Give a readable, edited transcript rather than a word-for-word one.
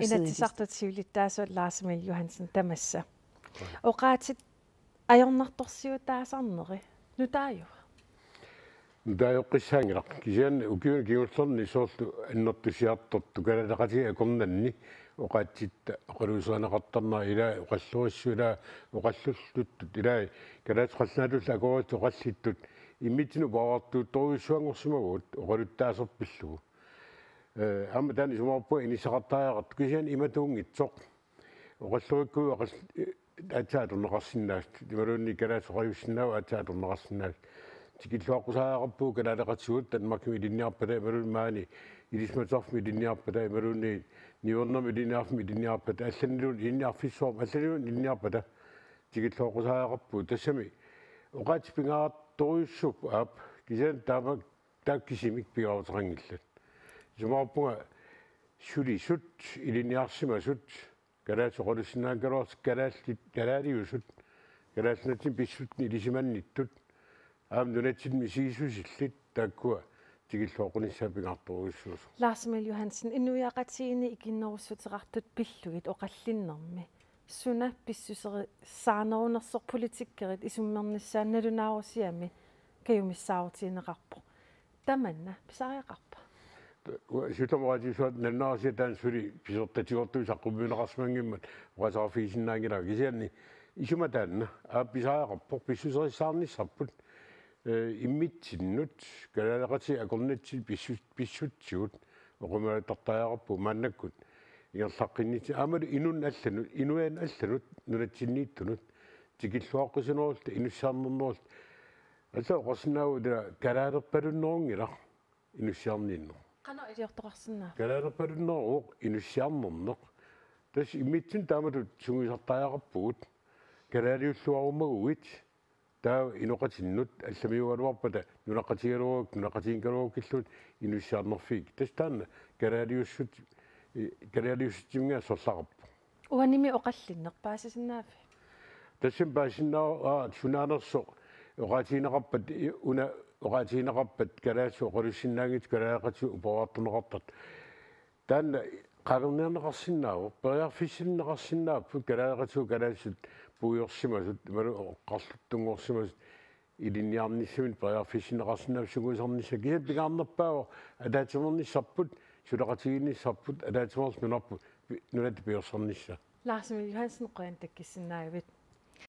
Inatsisartutiullittaasut Lars Emil Johansen tamassa. Oqaatit ajornartorsiutaasarneri nutaaju. Nutaajoqqissaangilaq kisian ukiun kiullerni soorlu annertusiartortu kalalaqati akornanni oqaatsitta oqaluusuanaqartarna ila oqallurissuila oqallulluttut ila kalaat qallnaalul akorit oqallittut immitinu paartuut toruissuangorsimaguut oqaluttaaserpillugu amma tani sumaappu inisaqartaajaqat kisian imatuungitsoq oqallurikku атсаатурнеқарсинаат ималуунни калаас оқаюссинаа атсаатурнеқарсинаат тикиллуаққусаақарпуу калаалеқатсуут танмакми илинниарпата ималуун маани илисматорфми илинниарпата ималуунни нивернами илинниарфми илинниарпата алланилуун илинниарфиссуарм алланилуун илинниарпата тикиллуаққусаақарпуу тассами оқаатипингаат торуйуссуп аап кисаан таама тааккисимик пигаутеқангиллат сумаарпунга сулисут илинниарсимасут калаас оқолуссиннаакалуарс калаалиусут калааснатин писсутни илисиманниттут аам нунатсин мисигисусиллит тааккуа тигиллуоқуниссаапингаарторуиссуус Lars Emil Johansen инуяақатиини икиннерусутеқартут пиллугит оқаллиннэрми суна писсусери саарнерунерсор политиккерит исуммерниссаанналунаарусиами каюмиссаавтиинеқарпо таманна писариақарпа сутаморатисуат наннаарсиатаан сули писертатигортуи саққумминеқарсмангиммат уасаафисиннаангила кисианни исуматаанна аапписариақарпор писсусерissаарниссарпут иммитсиннут калаалеқати акорнатсил писсутсигут оқумаатартаажақарпу мааннаккут иерлаққиннити аамали инун алланут инуяан алланут нунатсиннииттунут тикиллуаққисинерулта инуссаарнернерулт аса оқорсинааула калаалерпалуннерунгила инуссаарниннер qana iliortoqarsinnaa калаалерпалуннеруоқ инуссаарнернеқ тас иммитсин тааматут сунгисартаажақарпугут калаалиуллуарумагуит таа иноқатиннут алламиугалуарпата нунақатигалуак нунақатиингалуак киллут инуссаарнерфик тас таана калаалиуссутимига сорлақарпу уаними оқаллиннер паасисиннаафи тассим паасиннаа сунаанерсо оqaatiinaqarpat una oqaatiinaqarpat kalaasu oqalussinaagit kalaaqati upaartuneqartat taanna qalerniarneqarsinnaavo periarfissinneqarsinnaaput kalaaqatu kalaasut puuyorsimasut malu oqqarluttunngorsimasut ilinniarnissamit periarfissinneqarsinnaap suguisarnissa kisat pigaarnerpaavo ataatimernissarput sulaqatiginnissarput ataatimers nunarput nunat piorsornissa Lars Emil Johansen qoyan takkissinnaagavit